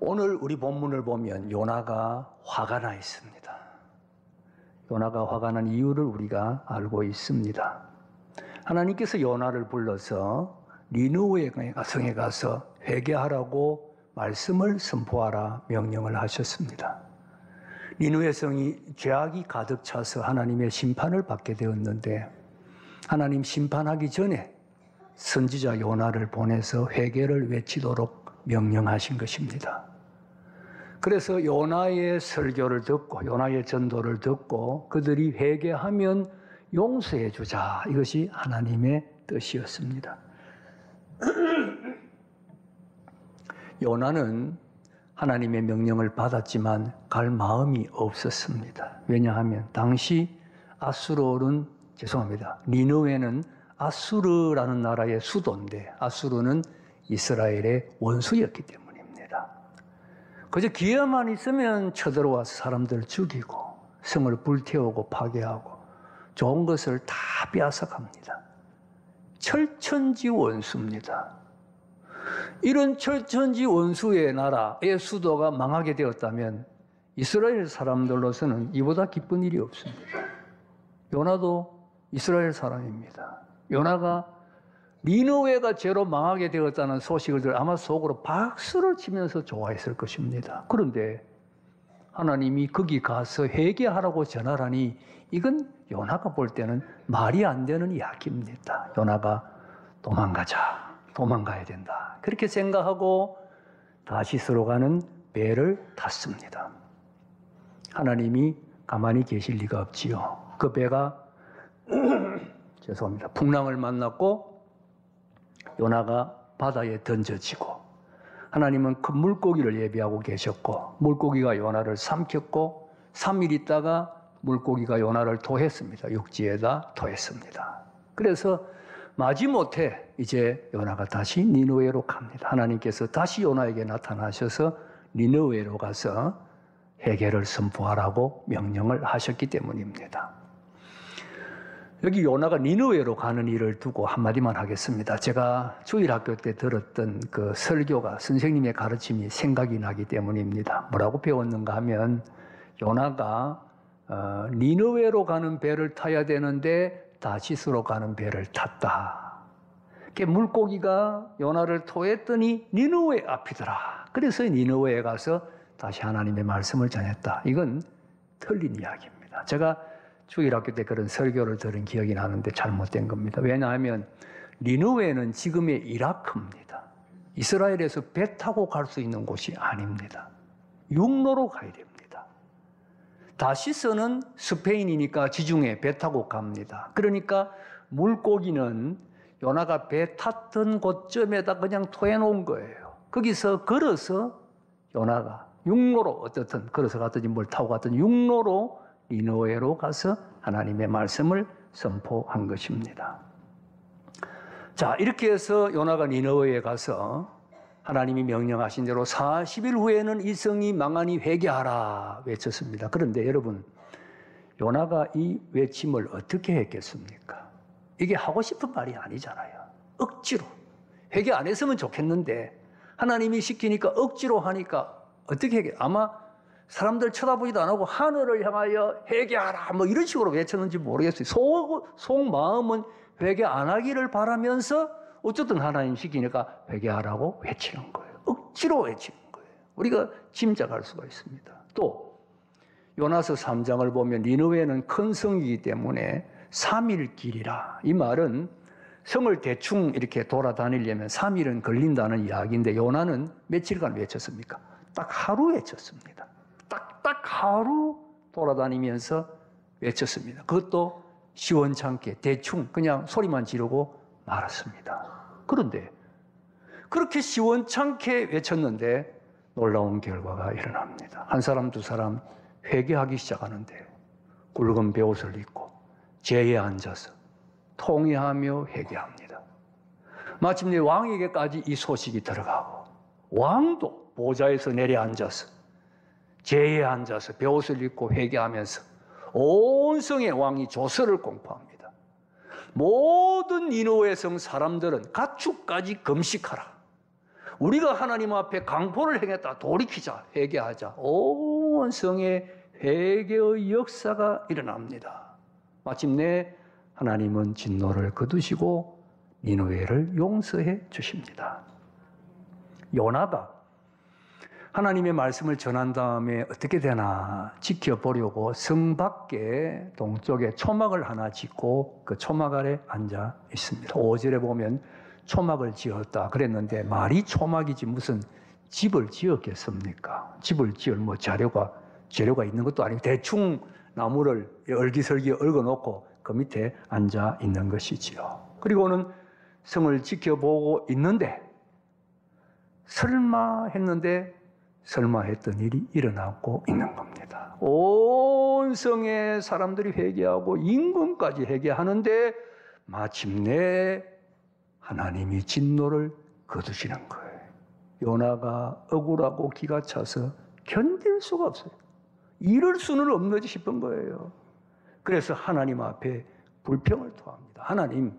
오늘 우리 본문을 보면 요나가 화가 나 있습니다. 요나가 화가 난 이유를 우리가 알고 있습니다. 하나님께서 요나를 불러서 니느웨 성에 가서 회개하라고 말씀을 선포하라 명령을 하셨습니다. 니느웨 성이 죄악이 가득 차서 하나님의 심판을 받게 되었는데 하나님 심판하기 전에 선지자 요나를 보내서 회개를 외치도록 명령하신 것입니다. 그래서 요나의 설교를 듣고 요나의 전도를 듣고 그들이 회개하면 용서해 주자. 이것이 하나님의 뜻이었습니다. 요나는 하나님의 명령을 받았지만 갈 마음이 없었습니다. 왜냐하면 당시 니느웨는 아수르라는 나라의 수도인데 아수르는 이스라엘의 원수였기 때문입니다. 그저 기회만 있으면 쳐들어와서 사람들 죽이고 성을 불태우고 파괴하고 좋은 것을 다 빼앗아갑니다. 철천지 원수입니다. 이런 철천지 원수의 나라의 수도가 망하게 되었다면 이스라엘 사람들로서는 이보다 기쁜 일이 없습니다. 요나도 이스라엘 사람입니다. 요나가 니느웨가 죄로 망하게 되었다는 소식을 들어 아마 속으로 박수를 치면서 좋아했을 것입니다. 그런데 하나님이 거기 가서 회개하라고 전하라니 이건 요나가 볼 때는 말이 안 되는 이야기입니다. 요나가 도망가야 된다. 그렇게 생각하고 다시스로 가는 배를 탔습니다. 하나님이 가만히 계실 리가 없지요. 그 배가 풍랑을 만났고 요나가 바다에 던져지고 하나님은 큰 물고기를 예비하고 계셨고 물고기가 요나를 삼켰고 3일 있다가 물고기가 요나를 토했습니다. 육지에다 토했습니다. 그래서 마지못해 이제 요나가 다시 니느웨로 갑니다. 하나님께서 다시 요나에게 나타나셔서 니느웨로 가서 회개를 선포하라고 명령을 하셨기 때문입니다. 여기 요나가 니느웨로 가는 일을 두고 한마디만 하겠습니다. 제가 주일학교 때 들었던 그 설교가 선생님의 가르침이 생각이 나기 때문입니다. 뭐라고 배웠는가 하면 요나가 니느웨로 가는 배를 타야 되는데 다시스로 가는 배를 탔다. 물고기가 요나를 토했더니 니느웨 앞이더라. 그래서 니느웨에 가서 다시 하나님의 말씀을 전했다. 이건 틀린 이야기입니다. 제가 주일학교 때 그런 설교를 들은 기억이 나는데 잘못된 겁니다. 왜냐하면 니느웨는 지금의 이라크입니다. 이스라엘에서 배 타고 갈 수 있는 곳이 아닙니다. 육로로 가야 됩니다. 다시스는 스페인이니까 지중해 배 타고 갑니다. 그러니까 물고기는 요나가 배 탔던 곳점에다 그냥 토해놓은 거예요. 거기서 걸어서 요나가 육로로 어떻든 걸어서 갔든지 뭘 타고 갔든지 육로로 니느웨로 가서 하나님의 말씀을 선포한 것입니다. 자, 이렇게 해서 요나가 니느웨에 가서 하나님이 명령하신 대로 40일 후에는 이 성이 망하니 회개하라 외쳤습니다. 그런데 여러분, 요나가 이 외침을 어떻게 했겠습니까? 이게 하고 싶은 말이 아니잖아요. 억지로. 회개 안 했으면 좋겠는데 하나님이 시키니까 억지로 하니까 어떻게 회개? 아마 사람들 쳐다보지도 안 하고 하늘을 향하여 회개하라 뭐 이런 식으로 외쳤는지 모르겠어요. 속마음은 회개 안 하기를 바라면서 어쨌든 하나님 시키니까 회개하라고 외치는 거예요. 억지로 외치는 거예요. 우리가 짐작할 수가 있습니다. 또 요나서 3장을 보면 니느웨는 큰 성이기 때문에 3일 길이라. 이 말은 성을 대충 이렇게 돌아다니려면 3일은 걸린다는 이야기인데 요나는 며칠간 외쳤습니까? 딱 하루 외쳤습니다. 딱 하루 돌아다니면서 외쳤습니다. 그것도 시원찮게 대충 그냥 소리만 지르고 말았습니다. 그런데 그렇게 시원찮게 외쳤는데 놀라운 결과가 일어납니다. 한 사람 두 사람 회개하기 시작하는데 굵은 베옷을 입고 제에 앉아서 통회하며 회개합니다. 마침내 왕에게까지 이 소식이 들어가고 왕도 보좌에서 내려앉아서 제에 앉아서 베옷을 입고 회개하면서 온 성의 왕이 조서를 공포합니다. 모든 니느웨 성 사람들은 가축까지 금식하라. 우리가 하나님 앞에 강포를 행했다. 돌이키자. 회개하자. 온 성에 회개의 역사가 일어납니다. 마침내 하나님은 진노를 거두시고 니느웨를 용서해 주십니다. 요나가 하나님의 말씀을 전한 다음에 어떻게 되나 지켜보려고 성 밖에 동쪽에 초막을 하나 짓고 그 초막 아래 앉아 있습니다. 5절에 보면 초막을 지었다 그랬는데 말이 초막이지 무슨 집을 지었겠습니까? 집을 지을 재료가 있는 것도 아니고 대충 나무를 얼기설기 얽어놓고 그 밑에 앉아 있는 것이지요. 그리고는 성을 지켜보고 있는데 설마 했던 일이 일어나고 있는 겁니다. 온 성의 사람들이 회개하고 임금까지 회개하는데 마침내 하나님이 진노를 거두시는 거예요. 요나가 억울하고 기가 차서 견딜 수가 없어요. 이럴 수는 없는지 싶은 거예요. 그래서 하나님 앞에 불평을 토합니다. 하나님,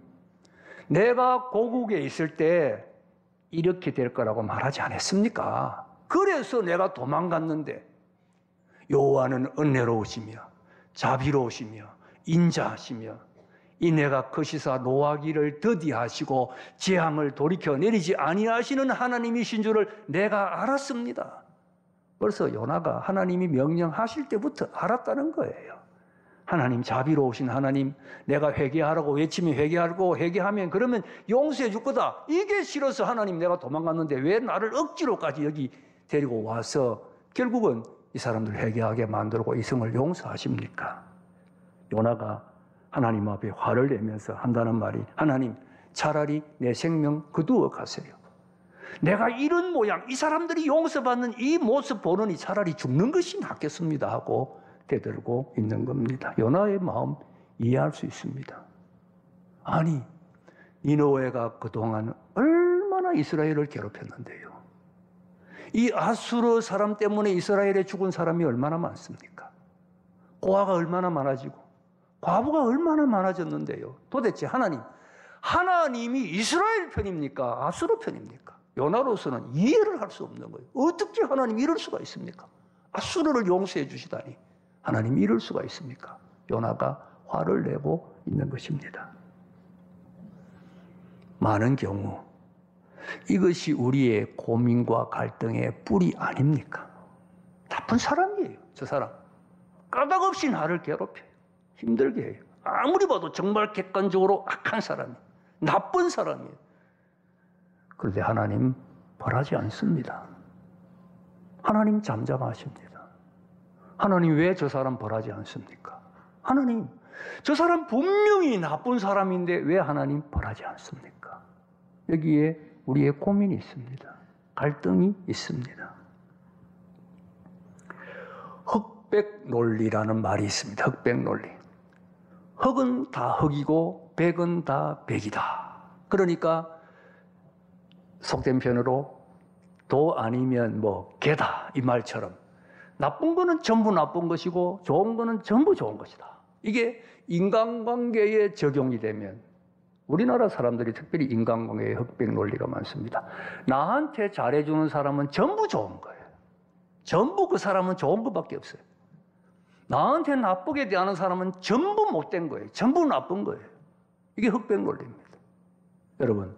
내가 고국에 있을 때 이렇게 될 거라고 말하지 않았습니까? 그래서 내가 도망갔는데 여호와는 은혜로우시며 자비로우시며 인자하시며 이내가 거시사 노하기를 더디하시고 재앙을 돌이켜 내리지 아니하시는 하나님이신 줄을 내가 알았습니다. 벌써 요나가 하나님이 명령하실 때부터 알았다는 거예요. 하나님 자비로우신 하나님, 내가 회개하라고 외치면 회개하고 회개하면 그러면 용서해 줄 거다. 이게 싫어서 하나님 내가 도망갔는데 왜 나를 억지로까지 여기 데리고 와서 결국은 이 사람들 회개하게 만들고 이 성을 용서하십니까? 요나가 하나님 앞에 화를 내면서 한다는 말이 하나님 차라리 내 생명 거두어 가세요. 내가 이런 모양 이 사람들이 용서받는 이 모습 보느니 차라리 죽는 것이 낫겠습니다 하고 대들고 있는 겁니다. 요나의 마음 이해할 수 있습니다. 아니 니느웨가 그동안 얼마나 이스라엘을 괴롭혔는데요. 이 아수르 사람 때문에 이스라엘에 죽은 사람이 얼마나 많습니까? 고아가 얼마나 많아지고 과부가 얼마나 많아졌는데요. 도대체 하나님이 이스라엘 편입니까? 아수르 편입니까? 요나로서는 이해를 할 수 없는 거예요. 어떻게 하나님이 이럴 수가 있습니까? 아수르를 용서해 주시다니 하나님이 이럴 수가 있습니까? 요나가 화를 내고 있는 것입니다. 많은 경우 이것이 우리의 고민과 갈등의 뿌리 아닙니까? 나쁜 사람이에요. 저 사람 까닭 없이 나를 괴롭혀요. 힘들게 해요. 아무리 봐도 정말 객관적으로 악한 사람이에요. 나쁜 사람이에요. 그런데 하나님 벌하지 않습니다. 하나님 잠잠하십니다. 하나님 왜 저 사람 벌하지 않습니까? 하나님 저 사람 분명히 나쁜 사람인데 왜 하나님 벌하지 않습니까? 여기에 우리의 고민이 있습니다. 갈등이 있습니다. 흑백 논리라는 말이 있습니다. 흑백 논리. 흑은 다 흑이고 백은 다 백이다. 그러니까 속된 편으로 도 아니면 개다 이 말처럼 나쁜 거는 전부 나쁜 것이고 좋은 거는 전부 좋은 것이다. 이게 인간관계에 적용이 되면 우리나라 사람들이 특별히 인간관계에 흑백 논리가 많습니다. 나한테 잘해주는 사람은 전부 좋은 거예요. 전부 그 사람은 좋은 것밖에 없어요. 나한테 나쁘게 대하는 사람은 전부 못된 거예요. 전부 나쁜 거예요. 이게 흑백 논리입니다. 여러분,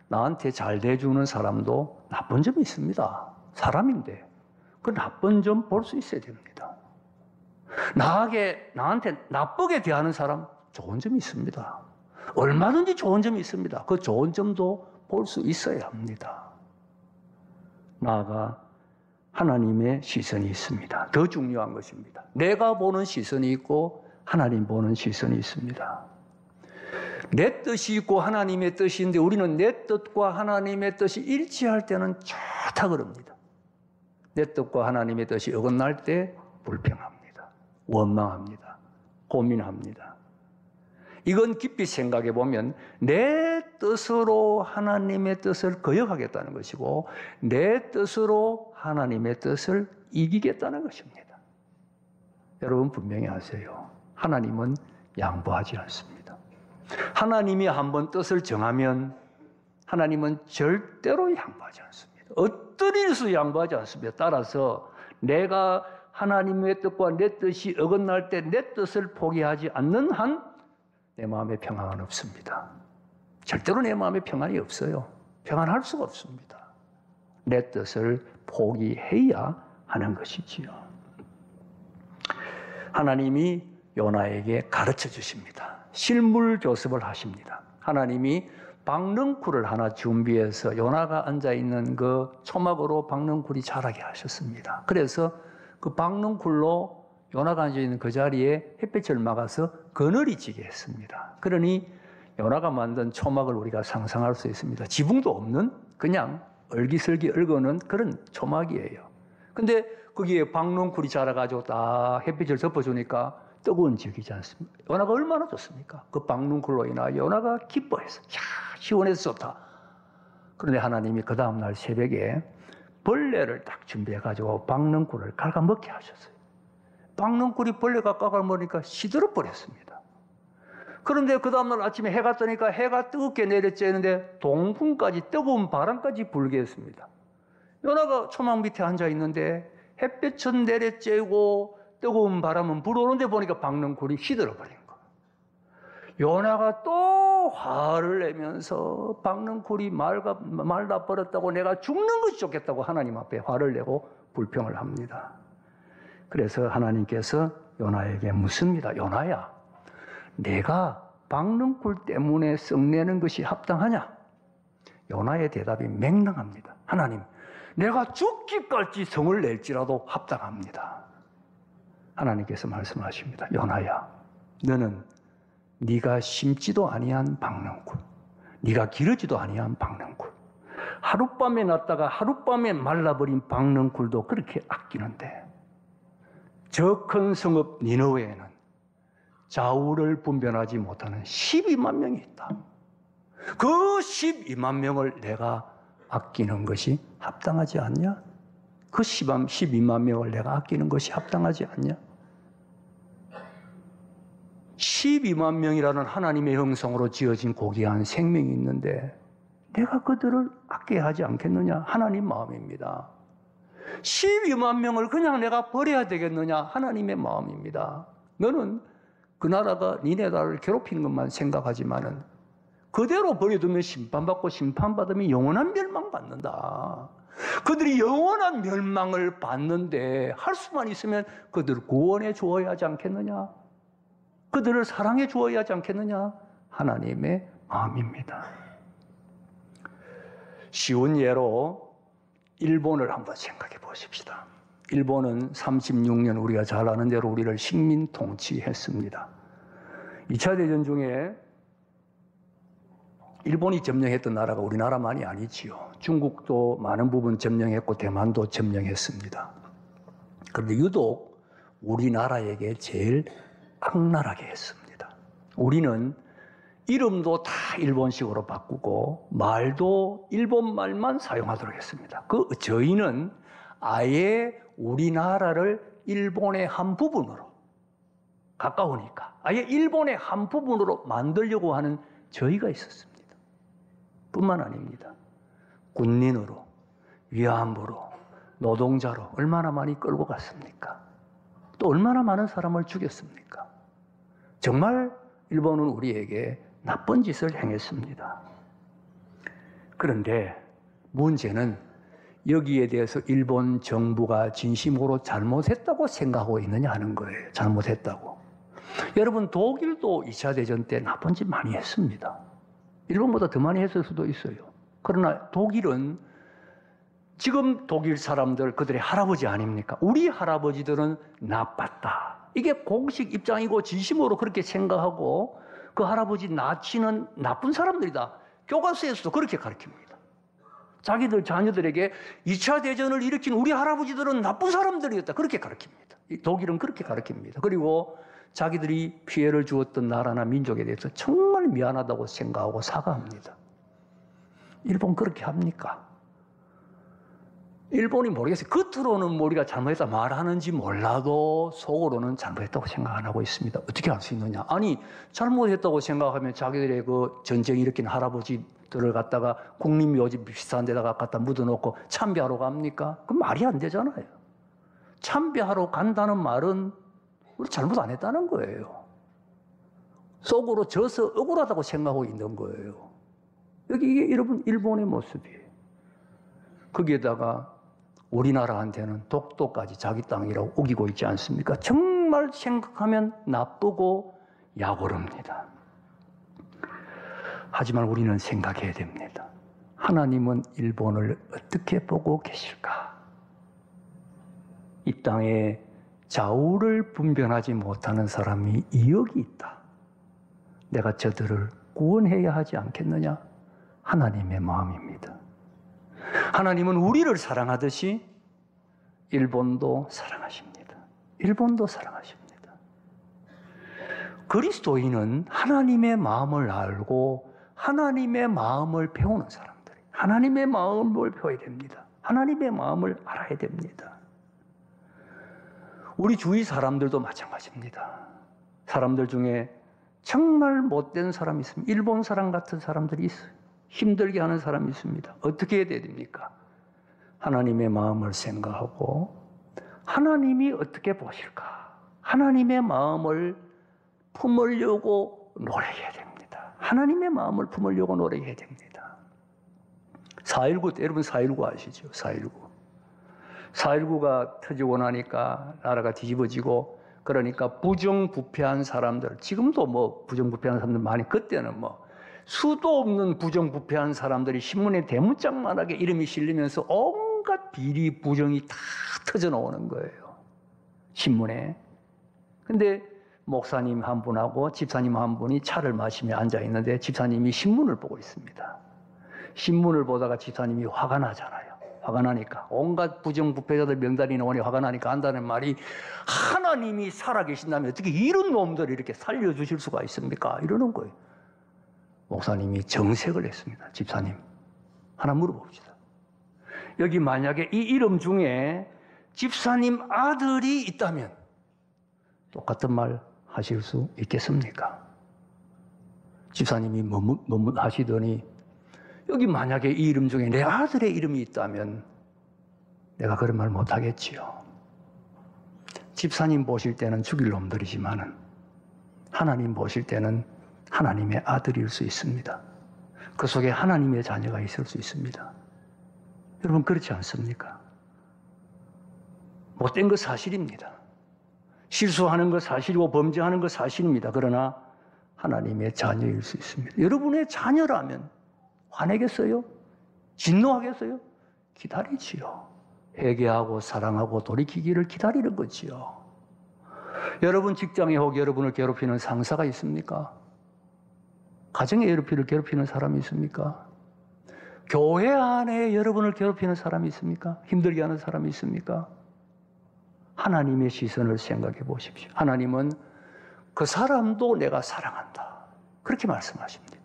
나한테 잘 대해주는 사람도 나쁜 점이 있습니다. 사람인데 그 나쁜 점 볼 수 있어야 됩니다. 나한테 나쁘게 대하는 사람 좋은 점이 있습니다. 얼마든지 좋은 점이 있습니다. 그 좋은 점도 볼 수 있어야 합니다. 나아가 하나님의 시선이 있습니다. 더 중요한 것입니다. 내가 보는 시선이 있고 하나님 보는 시선이 있습니다. 내 뜻이 있고 하나님의 뜻이 있는데 우리는 내 뜻과 하나님의 뜻이 일치할 때는 좋다 그럽니다. 내 뜻과 하나님의 뜻이 어긋날 때 불평합니다. 원망합니다. 고민합니다. 이건 깊이 생각해 보면 내 뜻으로 하나님의 뜻을 거역하겠다는 것이고 내 뜻으로 하나님의 뜻을 이기겠다는 것입니다. 여러분 분명히 아세요. 하나님은 양보하지 않습니다. 하나님이 한번 뜻을 정하면 하나님은 절대로 양보하지 않습니다. 어떤 일에서 양보하지 않습니다. 따라서 내가 하나님의 뜻과 내 뜻이 어긋날 때 내 뜻을 포기하지 않는 한 내 마음에 평안은 없습니다. 절대로 내 마음에 평안이 없어요. 평안할 수가 없습니다. 내 뜻을 포기해야 하는 것이지요. 하나님이 요나에게 가르쳐 주십니다. 실물 교습을 하십니다. 하나님이 박능쿨을 하나 준비해서 요나가 앉아있는 그 초막으로 박능쿨이 자라게 하셨습니다. 그래서 그 박능쿨로 요나가 앉아있는 그 자리에 햇빛을 막아서 그늘이 지게 했습니다. 그러니 요나가 만든 초막을 우리가 상상할 수 있습니다. 지붕도 없는 그냥 얼기설기 얽어놓은 그런 초막이에요. 근데 거기에 박능쿨이 자라가지고 딱 햇빛을 덮어주니까 뜨거운 지역이지 않습니까? 요나가 얼마나 좋습니까? 그 박능쿨로 인하여 요나가 기뻐했어. 야, 시원해서 좋다. 그런데 하나님이 그 다음날 새벽에 벌레를 딱 준비해가지고 박능쿨을 갉아먹게 하셨어요. 박능쿨이 벌레가 깎아먹으니까 시들어 버렸습니다. 그런데 그 다음날 아침에 해가 뜨니까 해가 뜨겁게 내려쬐는데 동풍까지 뜨거운 바람까지 불게 했습니다. 요나가 초막 밑에 앉아있는데 햇볕은 내려쬐고 뜨거운 바람은 불어오는데 보니까 박능쿨이 시들어 버린 거예요. 요나가 또 화를 내면서 박능쿨이 말다 버렸다고 내가 죽는 것이 좋겠다고 하나님 앞에 화를 내고 불평을 합니다. 그래서 하나님께서 요나에게 묻습니다. 요나야, 내가 박능쿨 때문에 썩내는 것이 합당하냐? 요나의 대답이 맹랑합니다. 하나님, 내가 죽기까지 성을 낼지라도 합당합니다. 하나님께서 말씀하십니다. 요나야, 너는 네가 심지도 아니한 박능쿨, 네가 기르지도 아니한 박능쿨, 하룻밤에 났다가 하룻밤에 말라버린 박능쿨도 그렇게 아끼는데 저 큰 성읍 니느웨에는 좌우를 분별하지 못하는 12만 명이 있다. 그 12만 명을 내가 아끼는 것이 합당하지 않냐? 그 12만 명을 내가 아끼는 것이 합당하지 않냐? 12만 명이라는 하나님의 형상으로 지어진 고귀한 생명이 있는데 내가 그들을 아껴야 하지 않겠느냐? 하나님 마음입니다. 12만 명을 그냥 내가 버려야 되겠느냐? 하나님의 마음입니다. 너는 그 나라가 니네 나라를 괴롭히는 것만 생각하지만은 그대로 버려두면 심판받고 심판받으면 영원한 멸망받는다. 그들이 영원한 멸망을 받는데 할 수만 있으면 그들을 구원해 주어야 하지 않겠느냐? 그들을 사랑해 주어야 하지 않겠느냐? 하나님의 마음입니다. 쉬운 예로 일본을 한번 생각해 보십시다. 일본은 36년 우리가 잘 아는 대로 우리를 식민 통치했습니다. 2차 대전 중에 일본이 점령했던 나라가 우리나라만이 아니지요. 중국도 많은 부분 점령했고 대만도 점령했습니다. 그런데 유독 우리나라에게 제일 악랄하게 했습니다. 우리는 이름도 다 일본식으로 바꾸고 말도 일본 말만 사용하도록 했습니다. 저희는 아예 우리나라를 일본의 한 부분으로 가까우니까 아예 일본의 한 부분으로 만들려고 하는 저희가 있었습니다. 뿐만 아닙니다. 군인으로, 위안부로, 노동자로 얼마나 많이 끌고 갔습니까? 또 얼마나 많은 사람을 죽였습니까? 정말 일본은 우리에게 나쁜 짓을 행했습니다. 그런데 문제는 여기에 대해서 일본 정부가 진심으로 잘못했다고 생각하고 있느냐 하는 거예요. 잘못했다고. 여러분, 독일도 2차 대전 때 나쁜 짓 많이 했습니다. 일본보다 더 많이 했을 수도 있어요. 그러나 독일은 지금 독일 사람들 그들의 할아버지 아닙니까? 우리 할아버지들은 나빴다. 이게 공식 입장이고 진심으로 그렇게 생각하고 그 할아버지 나치는 나쁜 사람들이다. 교과서에서도 그렇게 가르칩니다. 자기들 자녀들에게 2차 대전을 일으킨 우리 할아버지들은 나쁜 사람들이었다. 그렇게 가르칩니다. 독일은 그렇게 가르칩니다. 그리고 자기들이 피해를 주었던 나라나 민족에 대해서 정말 미안하다고 생각하고 사과합니다. 일본 그렇게 합니까? 일본이 모르겠어요. 겉으로는 우리가 잘못했다 말하는지 몰라도 속으로는 잘못했다고 생각 안 하고 있습니다. 어떻게 할 수 있느냐? 아니, 잘못했다고 생각하면 자기들의 그 전쟁 일으킨 할아버지 들을 갖다가 국립묘지 비싼 데다가 갖다 묻어놓고 참배하러 갑니까? 그 말이 안 되잖아요. 참배하러 간다는 말은 우리 잘못 안 했다는 거예요. 속으로 져서 억울하다고 생각하고 있는 거예요. 이게 여러분 일본의 모습이에요. 거기에다가 우리나라한테는 독도까지 자기 땅이라고 우기고 있지 않습니까? 정말 생각하면 나쁘고 약오릅니다. 하지만 우리는 생각해야 됩니다. 하나님은 일본을 어떻게 보고 계실까? 이 땅에 좌우를 분별하지 못하는 사람이 여기 있다. 내가 저들을 구원해야 하지 않겠느냐? 하나님의 마음입니다. 하나님은 우리를 사랑하듯이 일본도 사랑하십니다. 일본도 사랑하십니다. 그리스도인은 하나님의 마음을 알고 하나님의 마음을 배우는 사람들이 하나님의 마음을 배워야 됩니다. 하나님의 마음을 알아야 됩니다. 우리 주위 사람들도 마찬가지입니다. 사람들 중에 정말 못된 사람이 있습니다. 일본 사람 같은 사람들이 있어요. 힘들게 하는 사람이 있습니다. 어떻게 해야 됩니까? 하나님의 마음을 생각하고 하나님이 어떻게 보실까? 하나님의 마음을 품으려고 노력해야 됩니다. 하나님의 마음을 품으려고 노력해야 됩니다. 4.19 때 여러분 4.19 아시죠? 4.19가 터지고 나니까 나라가 뒤집어지고 그러니까 부정부패한 사람들 지금도 뭐 부정부패한 사람들 많이 그때는 뭐 수도 없는 부정부패한 사람들이 신문에 대문짝만하게 이름이 실리면서 온갖 비리 부정이 다 터져 나오는 거예요. 신문에. 근데 목사님 한 분하고 집사님 한 분이 차를 마시며 앉아 있는데 집사님이 신문을 보고 있습니다. 신문을 보다가 집사님이 화가 나잖아요. 화가 나니까 온갖 부정부패자들 명단이 나오니 화가 나니까 한다는 말이 하나님이 살아계신다면 어떻게 이런 놈들을 이렇게 살려주실 수가 있습니까? 이러는 거예요. 목사님이 정색을 했습니다. 집사님, 하나 물어봅시다. 여기 만약에 이 이름 중에 집사님 아들이 있다면 똑같은 말 하실 수 있겠습니까? 집사님이 뭐뭐 하시더니 여기 만약에 이 이름 중에 내 아들의 이름이 있다면 내가 그런 말 못하겠지요. 집사님 보실 때는 죽일 놈들이지만은 하나님 보실 때는 하나님의 아들일 수 있습니다. 그 속에 하나님의 자녀가 있을 수 있습니다. 여러분 그렇지 않습니까? 못된 거 사실입니다. 실수하는 거 사실이고 범죄하는 거 사실입니다. 그러나 하나님의 자녀일 수 있습니다. 여러분의 자녀라면 화내겠어요? 진노하겠어요? 기다리지요. 회개하고 사랑하고 돌이키기를 기다리는 거지요. 여러분 직장에 혹 여러분을 괴롭히는 상사가 있습니까? 가정에 여러분을 괴롭히는 사람이 있습니까? 교회 안에 여러분을 괴롭히는 사람이 있습니까? 힘들게 하는 사람이 있습니까? 하나님의 시선을 생각해 보십시오. 하나님은 그 사람도 내가 사랑한다. 그렇게 말씀하십니다.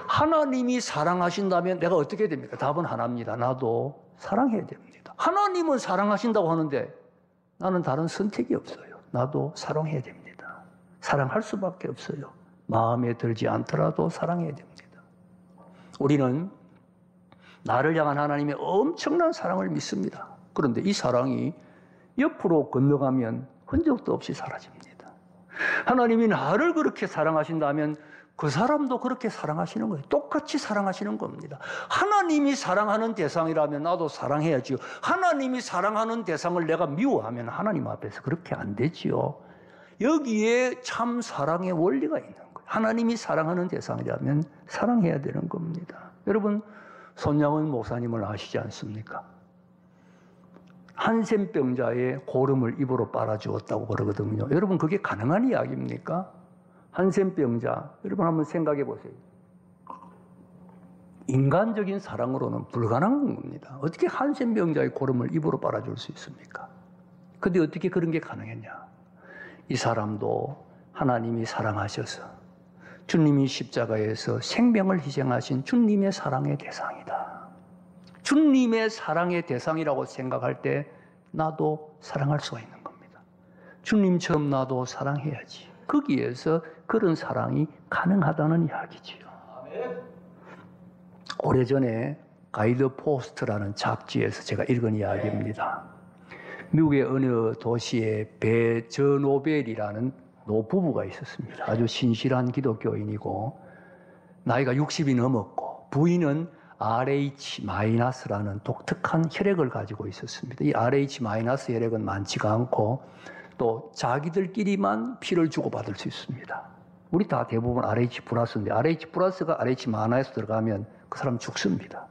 하나님이 사랑하신다면 내가 어떻게 됩니까? 답은 하나입니다. 나도 사랑해야 됩니다. 하나님은 사랑하신다고 하는데 나는 다른 선택이 없어요. 나도 사랑해야 됩니다. 사랑할 수밖에 없어요. 마음에 들지 않더라도 사랑해야 됩니다. 우리는 나를 향한 하나님의 엄청난 사랑을 믿습니다. 그런데 이 사랑이 옆으로 건너가면 흔적도 없이 사라집니다. 하나님이 나를 그렇게 사랑하신다면 그 사람도 그렇게 사랑하시는 거예요. 똑같이 사랑하시는 겁니다. 하나님이 사랑하는 대상이라면 나도 사랑해야지요. 하나님이 사랑하는 대상을 내가 미워하면 하나님 앞에서 그렇게 안 되지요. 여기에 참 사랑의 원리가 있는 거예요. 하나님이 사랑하는 대상이라면 사랑해야 되는 겁니다. 여러분, 손양은 목사님을 아시지 않습니까? 한센병자의 고름을 입으로 빨아주었다고 그러거든요. 여러분, 그게 가능한 이야기입니까? 한센병자, 여러분 한번 생각해 보세요. 인간적인 사랑으로는 불가능한 겁니다. 어떻게 한센병자의 고름을 입으로 빨아줄 수 있습니까? 근데 어떻게 그런 게 가능했냐? 이 사람도 하나님이 사랑하셔서 주님이 십자가에서 생명을 희생하신 주님의 사랑의 대상이다. 주님의 사랑의 대상이라고 생각할 때 나도 사랑할 수가 있는 겁니다. 주님처럼 나도 사랑해야지. 거기에서 그런 사랑이 가능하다는 이야기지요. 오래전에 가이드 포스트라는 잡지에서 제가 읽은 이야기입니다. 미국의 어느 도시에 배저노벨이라는 노부부가 있었습니다. 아주 신실한 기독교인이고 나이가 60이 넘었고 부인은 RH-라는 독특한 혈액을 가지고 있었습니다. 이 RH- 혈액은 많지가 않고 또 자기들끼리만 피를 주고받을 수 있습니다. 우리 다 대부분 RH+인데 RH+가 RH- 들어가면 그 사람 죽습니다.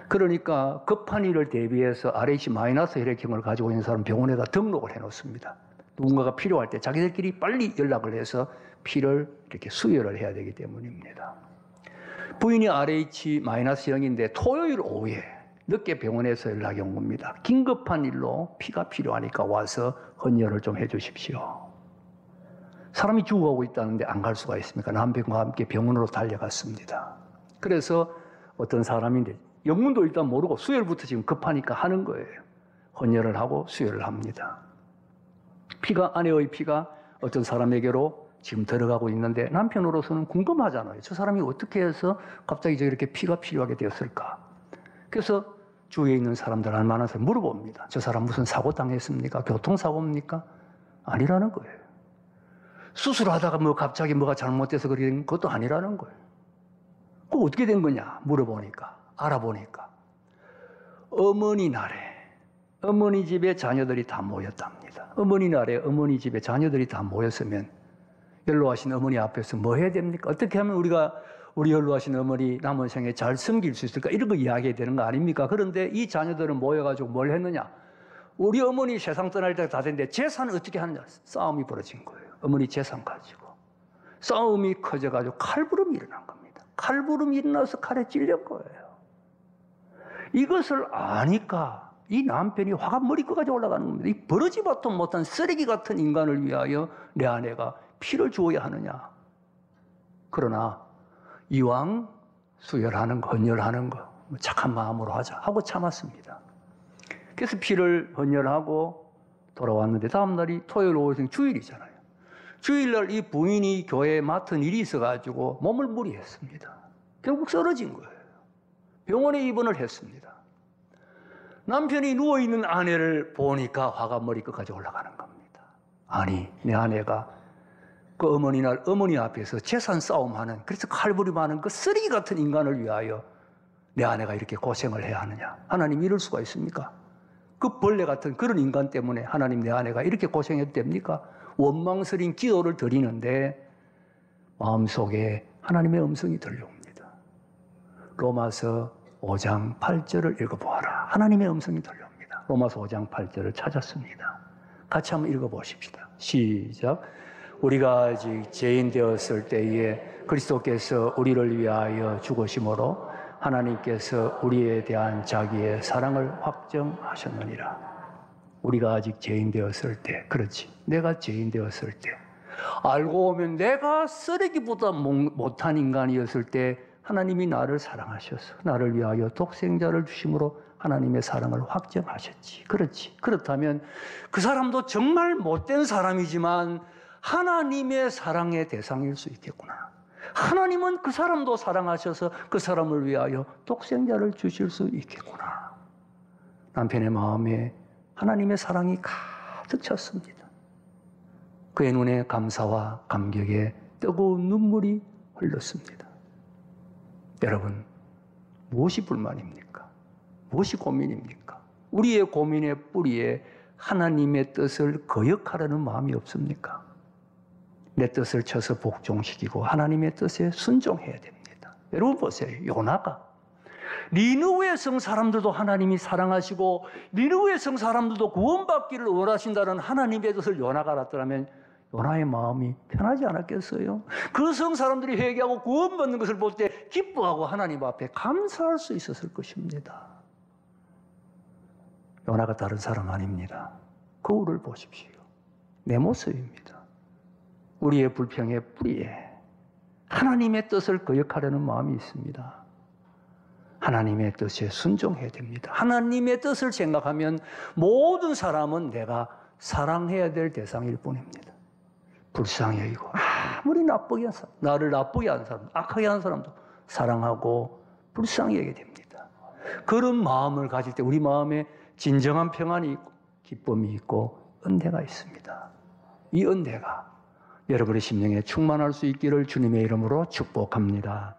그러니까 급한 일을 대비해서 RH- 혈액형을 가지고 있는 사람 병원에다 등록을 해놓습니다. 누군가가 필요할 때 자기들끼리 빨리 연락을 해서 피를 이렇게 수혈을 해야 되기 때문입니다. 부인이 RH-형인데 토요일 오후에 늦게 병원에서 연락이 온 겁니다. 긴급한 일로 피가 필요하니까 와서 헌혈을 좀 해주십시오. 사람이 죽어가고 있다는데 안 갈 수가 있습니까? 남편과 함께 병원으로 달려갔습니다. 그래서 어떤 사람인데 영문도 일단 모르고 수혈부터 지금 급하니까 하는 거예요. 헌혈을 하고 수혈을 합니다. 아내의 피가 어떤 사람에게로 지금 들어가고 있는데 남편으로서는 궁금하잖아요. 저 사람이 어떻게 해서 갑자기 이렇게 피가 필요하게 되었을까? 그래서 주위에 있는 사람들 알만한 사람 물어봅니다. 저 사람 무슨 사고 당했습니까? 교통사고입니까? 아니라는 거예요. 수술하다가 갑자기 뭐가 잘못돼서 그런 것도 아니라는 거예요. 그럼 어떻게 된 거냐? 물어보니까, 알아보니까 어머니 날에 어머니 집에 자녀들이 다 모였답니다. 어머니 날에 어머니 집에 자녀들이 다 모였으면 연로하신 어머니 앞에서 뭐 해야 됩니까? 어떻게 하면 우리 연로하신 어머니 남은 생에 잘 섬길 수 있을까? 이런 거 이야기해야 되는 거 아닙니까? 그런데 이 자녀들은 모여가지고 뭘 했느냐? 우리 어머니 세상 떠날 때가 다 됐는데 재산을 어떻게 하느냐? 싸움이 벌어진 거예요. 어머니 재산 가지고. 싸움이 커져가지고 칼부름이 일어난 겁니다. 칼부름이 일어나서 칼에 찔린 거예요. 이것을 아니까 이 남편이 화가 머리끝까지 올라가는 겁니다. 이 버러지밭도 못한 쓰레기 같은 인간을 위하여 내 아내가 피를 주어야 하느냐. 그러나 이왕 수혈하는 거, 헌혈하는 거 착한 마음으로 하자 하고 참았습니다. 그래서 피를 헌혈하고 돌아왔는데 다음 날이 토요일 오후 주일이잖아요. 주일날 이 부인이 교회에 맡은 일이 있어가지고 몸을 무리했습니다. 결국 쓰러진 거예요. 병원에 입원을 했습니다. 남편이 누워있는 아내를 보니까 화가 머리끝까지 올라가는 겁니다. 아니, 내 아내가 그 어머니 앞에서 재산 싸움하는, 그래서 칼부림하는 그 쓰레기 같은 인간을 위하여 내 아내가 이렇게 고생을 해야 하느냐. 하나님 이럴 수가 있습니까? 그 벌레 같은 그런 인간 때문에 하나님 내 아내가 이렇게 고생해도 됩니까? 원망스러운 기도를 드리는데 마음속에 하나님의 음성이 들려옵니다. 로마서 5장 8절을 읽어보아라. 하나님의 음성이 들려옵니다. 로마서 5장 8절을 찾았습니다. 같이 한번 읽어보십시다. 시작. 우리가 아직 죄인 되었을 때에 그리스도께서 우리를 위하여 죽으심으로 하나님께서 우리에 대한 자기의 사랑을 확정하셨느니라. 우리가 아직 죄인 되었을 때, 그렇지. 내가 죄인 되었을 때, 알고 보면 내가 쓰레기보다 못한 인간이었을 때 하나님이 나를 사랑하셔서 나를 위하여 독생자를 주심으로 하나님의 사랑을 확정하셨지. 그렇지. 그렇다면 그 사람도 정말 못된 사람이지만 하나님의 사랑의 대상일 수 있겠구나. 하나님은 그 사람도 사랑하셔서 그 사람을 위하여 독생자를 주실 수 있겠구나. 남편의 마음에 하나님의 사랑이 가득 찼습니다. 그의 눈에 감사와 감격에 뜨거운 눈물이 흘렀습니다. 여러분, 무엇이 불만입니까? 무엇이 고민입니까? 우리의 고민의 뿌리에 하나님의 뜻을 거역하려는 마음이 없습니까? 내 뜻을 쳐서 복종시키고 하나님의 뜻에 순종해야 됩니다. 여러분 보세요. 요나가 니느웨 성 사람들도 하나님이 사랑하시고 니느웨 성 사람들도 구원받기를 원하신다는 하나님의 뜻을 요나가 알았더라면 요나의 마음이 편하지 않았겠어요? 그 성 사람들이 회개하고 구원받는 것을 볼 때 기뻐하고 하나님 앞에 감사할 수 있었을 것입니다. 요나가 다른 사람 아닙니다. 거울을 보십시오. 내 모습입니다. 우리의 불평의 뿌리에 하나님의 뜻을 거역하려는 마음이 있습니다. 하나님의 뜻에 순종해야 됩니다. 하나님의 뜻을 생각하면 모든 사람은 내가 사랑해야 될 대상일 뿐입니다. 불쌍히 여기고 아무리 나쁘게 한 사람, 나를 나쁘게 한 사람, 악하게 한 사람도 사랑하고 불쌍히 여기게 됩니다. 그런 마음을 가질 때 우리 마음에 진정한 평안이 있고 기쁨이 있고 은혜가 있습니다. 이 은혜가 여러분의 심령에 충만할 수 있기를 주님의 이름으로 축복합니다.